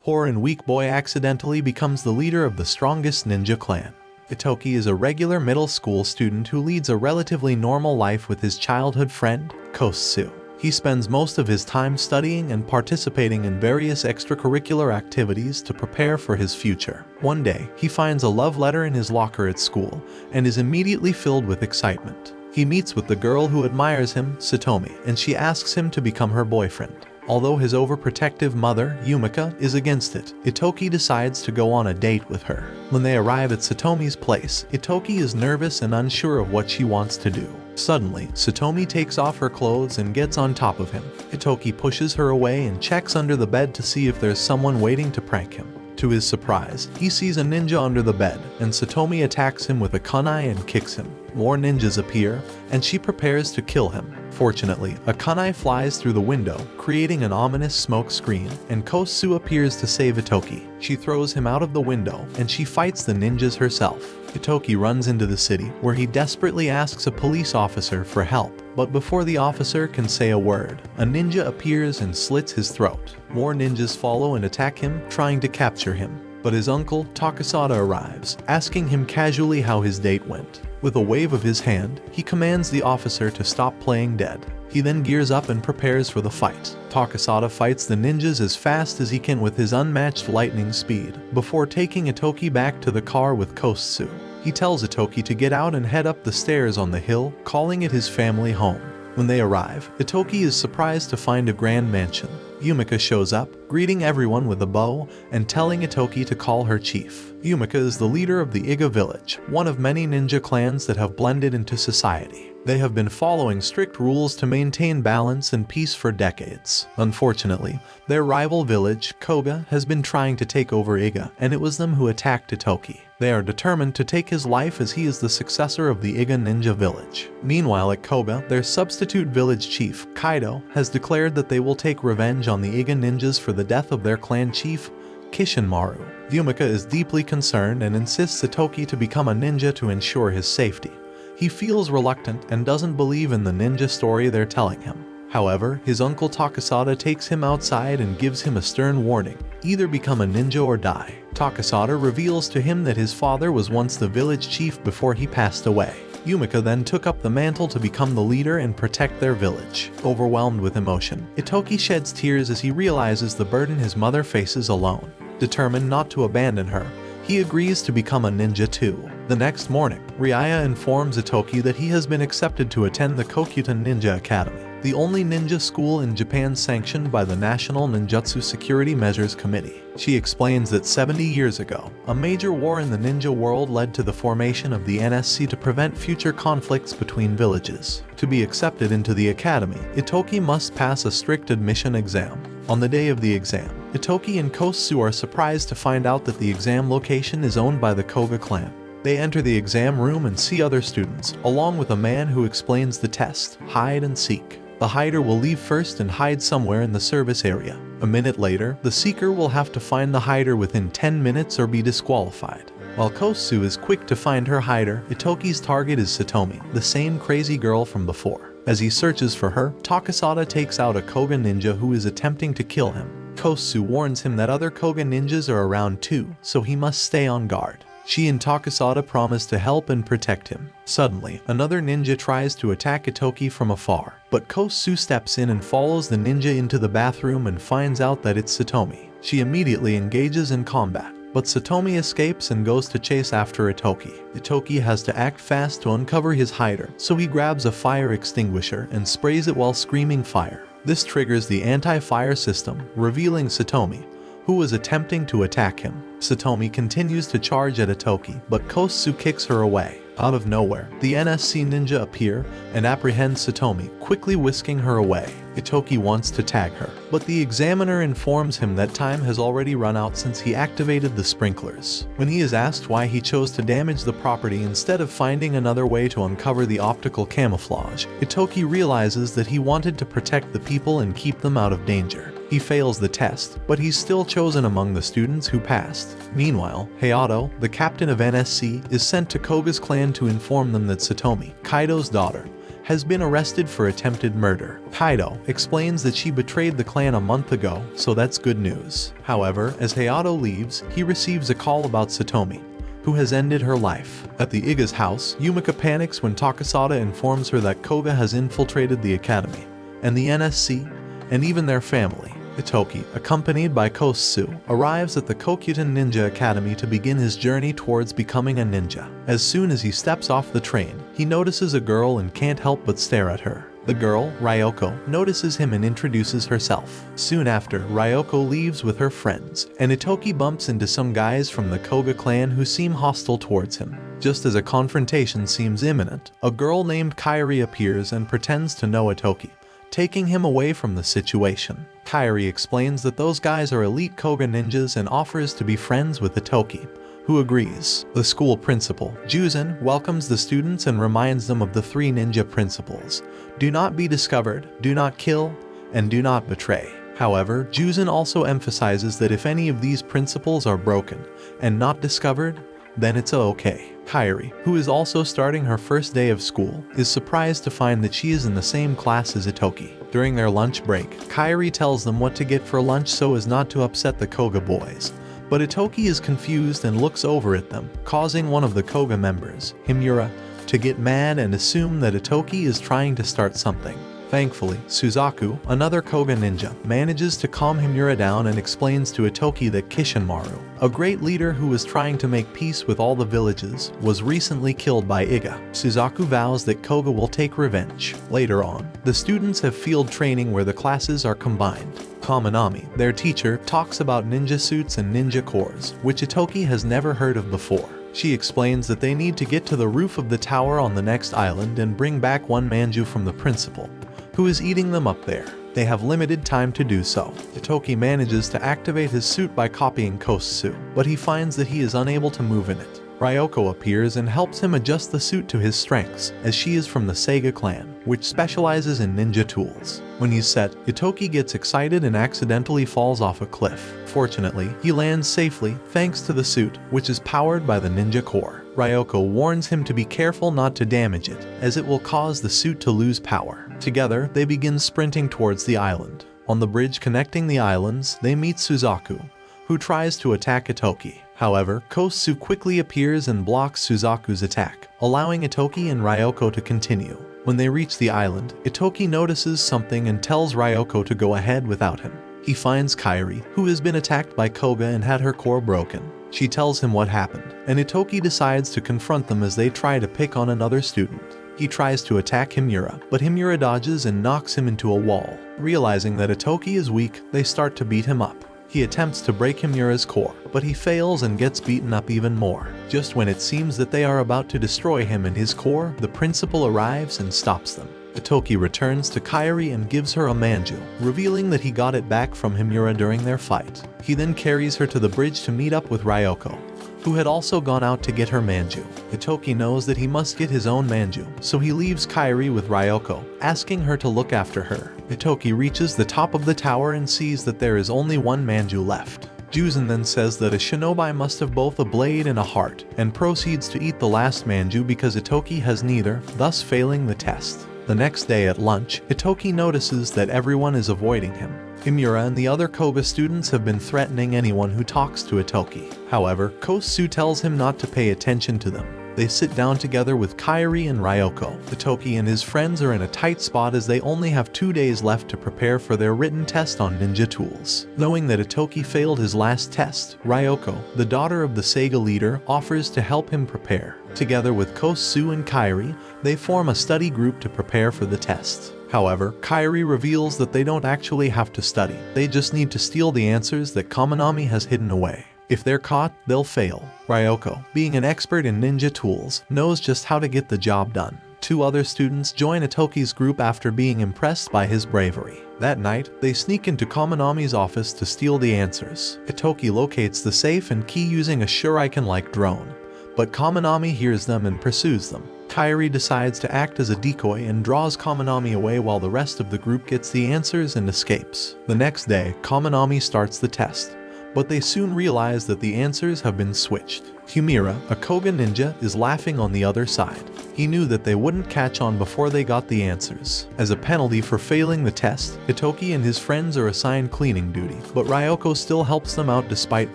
Poor and weak boy accidentally becomes the leader of the strongest ninja clan. Itoki is a regular middle school student who leads a relatively normal life with his childhood friend, Kosu. He spends most of his time studying and participating in various extracurricular activities to prepare for his future. One day, he finds a love letter in his locker at school and is immediately filled with excitement. He meets with the girl who admires him, Satomi, and she asks him to become her boyfriend. Although his overprotective mother, Yumika, is against it, Itoki decides to go on a date with her. When they arrive at Satomi's place, Itoki is nervous and unsure of what she wants to do. Suddenly, Satomi takes off her clothes and gets on top of him. Itoki pushes her away and checks under the bed to see if there's someone waiting to prank him. To his surprise, he sees a ninja under the bed, and Satomi attacks him with a kunai and kicks him. More ninjas appear, and she prepares to kill him. Fortunately, a kunai flies through the window, creating an ominous smoke screen, and Kosu appears to save Itoki. She throws him out of the window, and she fights the ninjas herself. Itoki runs into the city, where he desperately asks a police officer for help. But before the officer can say a word, a ninja appears and slits his throat. More ninjas follow and attack him, trying to capture him. But his uncle, Takasada, arrives, asking him casually how his date went. With a wave of his hand, he commands the officer to stop playing dead. He then gears up and prepares for the fight. Takasada fights the ninjas as fast as he can with his unmatched lightning speed, before taking Itoki back to the car with Kosu. He tells Itoki to get out and head up the stairs on the hill, calling it his family home. When they arrive, Itoki is surprised to find a grand mansion. Yumika shows up, greeting everyone with a bow and telling Itoki to call her chief. Yumika is the leader of the Iga village, one of many ninja clans that have blended into society. They have been following strict rules to maintain balance and peace for decades. Unfortunately, their rival village, Koga, has been trying to take over Iga, and it was them who attacked Itoki. They are determined to take his life as he is the successor of the Iga ninja village. Meanwhile at Koga, their substitute village chief, Kaido, has declared that they will take revenge on the Iga ninjas for the death of their clan chief, Kishinmaru. Yumika is deeply concerned and insists Itoki to become a ninja to ensure his safety. He feels reluctant and doesn't believe in the ninja story they're telling him. However, his uncle Takasada takes him outside and gives him a stern warning: either become a ninja or die. Takasada reveals to him that his father was once the village chief before he passed away. Yumika then took up the mantle to become the leader and protect their village. Overwhelmed with emotion, Itoki sheds tears as he realizes the burden his mother faces alone. Determined not to abandon her, he agrees to become a ninja too. The next morning, Ryaya informs Itoki that he has been accepted to attend the Kokutan Ninja Academy, the only ninja school in Japan sanctioned by the National Ninjutsu Security Measures Committee. She explains that 70 years ago, a major war in the ninja world led to the formation of the NSC to prevent future conflicts between villages. To be accepted into the academy, Itoki must pass a strict admission exam. On the day of the exam, Itoki and Kosu are surprised to find out that the exam location is owned by the Koga clan. They enter the exam room and see other students, along with a man who explains the test: hide and seek. The hider will leave first and hide somewhere in the service area. A minute later, the seeker will have to find the hider within 10 minutes or be disqualified. While Kosu is quick to find her hider, Itoki's target is Satomi, the same crazy girl from before. As he searches for her, Takasada takes out a Koga ninja who is attempting to kill him. Kosu warns him that other Koga ninjas are around too, so he must stay on guard. She and Takasada promise to help and protect him. Suddenly, another ninja tries to attack Itoki from afar, but Kosu steps in and follows the ninja into the bathroom and finds out that it's Satomi. She immediately engages in combat, but Satomi escapes and goes to chase after Itoki. Itoki has to act fast to uncover his hider, so he grabs a fire extinguisher and sprays it while screaming fire. This triggers the anti-fire system, revealing Satomi, who was attempting to attack him. Satomi continues to charge at Itoki, but Kosu kicks her away. Out of nowhere, the NSC ninja appear and apprehend Satomi, quickly whisking her away. Itoki wants to tag her, but the examiner informs him that time has already run out since he activated the sprinklers. When he is asked why he chose to damage the property instead of finding another way to uncover the optical camouflage, Itoki realizes that he wanted to protect the people and keep them out of danger. He fails the test, but he's still chosen among the students who passed. Meanwhile, Hayato, the captain of NSC, is sent to Koga's clan to inform them that Satomi, Kaido's daughter, has been arrested for attempted murder. Kaido explains that she betrayed the clan a month ago, so that's good news. However, as Hayato leaves, he receives a call about Satomi, who has ended her life. At the Iga's house, Yumika panics when Takasada informs her that Koga has infiltrated the academy, and the NSC, and even their family. Itoki, accompanied by Kosu, arrives at the Kokyuten Ninja Academy to begin his journey towards becoming a ninja. As soon as he steps off the train, he notices a girl and can't help but stare at her. The girl, Ryoko, notices him and introduces herself. Soon after, Ryoko leaves with her friends, and Itoki bumps into some guys from the Koga clan who seem hostile towards him. Just as a confrontation seems imminent, a girl named Kairi appears and pretends to know Itoki, taking him away from the situation. Kairi explains that those guys are elite Koga ninjas and offers to be friends with Itoki, who agrees. The school principal, Juzen, welcomes the students and reminds them of the 3 ninja principles: do not be discovered, do not kill, and do not betray. However, Juzen also emphasizes that if any of these principles are broken and not discovered, then it's okay. Kairi, who is also starting her first day of school, is surprised to find that she is in the same class as Itoki. During their lunch break, Kairi tells them what to get for lunch so as not to upset the Koga boys. But Itoki is confused and looks over at them, causing one of the Koga members, Himura, to get mad and assume that Itoki is trying to start something. Thankfully, Suzaku, another Koga ninja, manages to calm Himura down and explains to Itoki that Kishinmaru, a great leader who was trying to make peace with all the villages, was recently killed by Iga. Suzaku vows that Koga will take revenge. Later on, the students have field training where the classes are combined. Kaminami, their teacher, talks about ninja suits and ninja cores, which Itoki has never heard of before. She explains that they need to get to the roof of the tower on the next island and bring back one manju from the principal, who is eating them up there. They have limited time to do so. Itoki manages to activate his suit by copying Kosu, but he finds that he is unable to move in it. Ryoko appears and helps him adjust the suit to his strengths, as she is from the Seiga clan, which specializes in ninja tools. When he's set, Itoki gets excited and accidentally falls off a cliff. Fortunately, he lands safely thanks to the suit, which is powered by the ninja core. Ryoko warns him to be careful not to damage it, as it will cause the suit to lose power. Together, they begin sprinting towards the island. On the bridge connecting the islands, they meet Suzaku, who tries to attack Itoki. However, Kosu quickly appears and blocks Suzaku's attack, allowing Itoki and Ryoko to continue. When they reach the island, Itoki notices something and tells Ryoko to go ahead without him. He finds Kairi, who has been attacked by Koga and had her core broken. She tells him what happened, and Itoki decides to confront them as they try to pick on another student. He tries to attack Himura, but Himura dodges and knocks him into a wall. Realizing that Itoki is weak, they start to beat him up. He attempts to break Himura's core, but he fails and gets beaten up even more. Just when it seems that they are about to destroy him and his core, the principal arrives and stops them. Itoki returns to Kairi and gives her a manju, revealing that he got it back from Himura during their fight. He then carries her to the bridge to meet up with Ryoko, who had also gone out to get her manju. Itoki knows that he must get his own manju, so he leaves Kairi with Ryoko, asking her to look after her. Itoki reaches the top of the tower and sees that there is only one manju left. Juzen then says that a shinobi must have both a blade and a heart, and proceeds to eat the last manju because Itoki has neither, thus failing the test. The next day at lunch, Itoki notices that everyone is avoiding him. Himura and the other Koga students have been threatening anyone who talks to Itoki. However, Kosu tells him not to pay attention to them. They sit down together with Kairi and Ryoko. Itoki and his friends are in a tight spot as they only have 2 days left to prepare for their written test on ninja tools. Knowing that Itoki failed his last test, Ryoko, the daughter of the Seiga leader, offers to help him prepare. Together with Kosu and Kairi, they form a study group to prepare for the test. However, Kairi reveals that they don't actually have to study. They just need to steal the answers that Kaminami has hidden away. If they're caught, they'll fail. Ryoko, being an expert in ninja tools, knows just how to get the job done. 2 other students join Itoki's group after being impressed by his bravery. That night, they sneak into Kaminami's office to steal the answers. Itoki locates the safe and key using a shuriken-like drone, but Kaminami hears them and pursues them. Kairi decides to act as a decoy and draws Kaminami away while the rest of the group gets the answers and escapes. The next day, Kaminami starts the test, but they soon realize that the answers have been switched. Humira, a Koga ninja, is laughing on the other side. He knew that they wouldn't catch on before they got the answers. As a penalty for failing the test, Itoki and his friends are assigned cleaning duty, but Ryoko still helps them out despite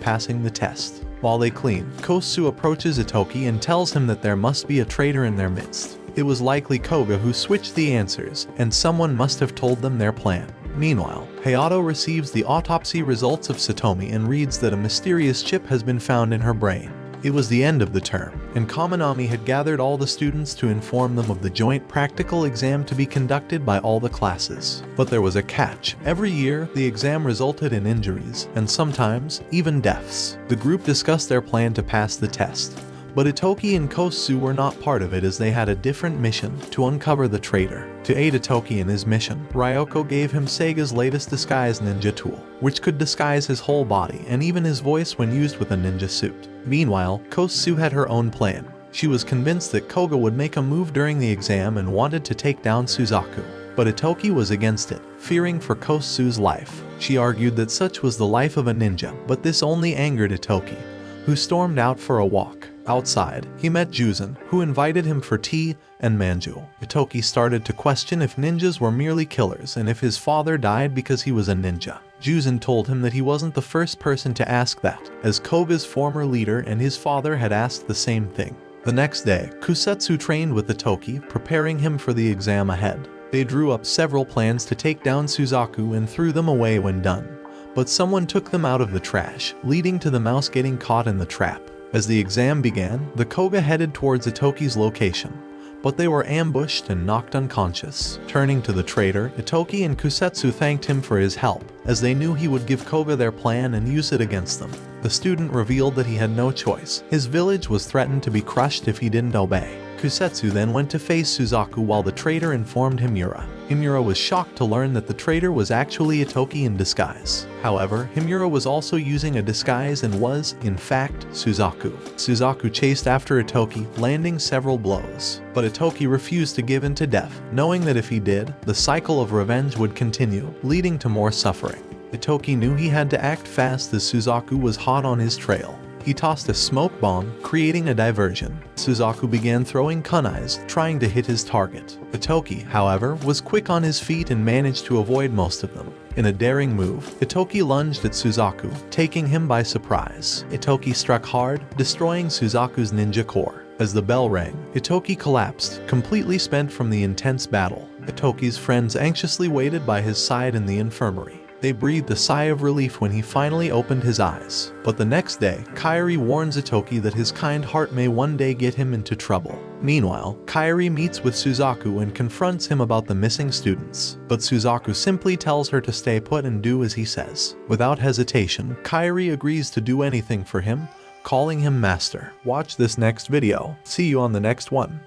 passing the test. While they clean, Kosu approaches Itoki and tells him that there must be a traitor in their midst. It was likely Koga who switched the answers, and someone must have told them their plan. Meanwhile, Hayato receives the autopsy results of Satomi and reads that a mysterious chip has been found in her brain. It was the end of the term, and Kaminami had gathered all the students to inform them of the joint practical exam to be conducted by all the classes. But there was a catch. Every year, the exam resulted in injuries, and sometimes, even deaths. The group discussed their plan to pass the test. But Itoki and Kosu were not part of it as they had a different mission, to uncover the traitor. To aid Itoki in his mission, Ryoko gave him Sega's latest disguise ninja tool, which could disguise his whole body and even his voice when used with a ninja suit. Meanwhile, Kosu had her own plan. She was convinced that Koga would make a move during the exam and wanted to take down Suzaku. But Itoki was against it, fearing for Kosu's life. She argued that such was the life of a ninja, but this only angered Itoki, who stormed out for a walk. Outside, he met Juzan, who invited him for tea and manju. Itoki started to question if ninjas were merely killers and if his father died because he was a ninja. Juzan told him that he wasn't the first person to ask that, as Koga's former leader and his father had asked the same thing. The next day, Kusetsu trained with Itoki, preparing him for the exam ahead. They drew up several plans to take down Suzaku and threw them away when done. But someone took them out of the trash, leading to the mouse getting caught in the trap. As the exam began, the Koga headed towards Itoki's location, but they were ambushed and knocked unconscious. Turning to the traitor, Itoki and Kusetsu thanked him for his help, as they knew he would give Koga their plan and use it against them. The student revealed that he had no choice. His village was threatened to be crushed if he didn't obey. Kusetsu then went to face Suzaku while the traitor informed Himura. Himura was shocked to learn that the traitor was actually Itoki in disguise. However, Himura was also using a disguise and was, in fact, Suzaku. Suzaku chased after Itoki, landing several blows. But Itoki refused to give in to death, knowing that if he did, the cycle of revenge would continue, leading to more suffering. Itoki knew he had to act fast as Suzaku was hot on his trail. He tossed a smoke bomb, creating a diversion. Suzaku began throwing kunais, trying to hit his target. Itoki, however, was quick on his feet and managed to avoid most of them. In a daring move, Itoki lunged at Suzaku, taking him by surprise. Itoki struck hard, destroying Suzaku's ninja core. As the bell rang, Itoki collapsed, completely spent from the intense battle. Itoki's friends anxiously waited by his side in the infirmary. They breathed a sigh of relief when he finally opened his eyes. But the next day, Kairi warns Itoki that his kind heart may one day get him into trouble. Meanwhile, Kairi meets with Suzaku and confronts him about the missing students. But Suzaku simply tells her to stay put and do as he says. Without hesitation, Kairi agrees to do anything for him, calling him master. Watch this next video. See you on the next one.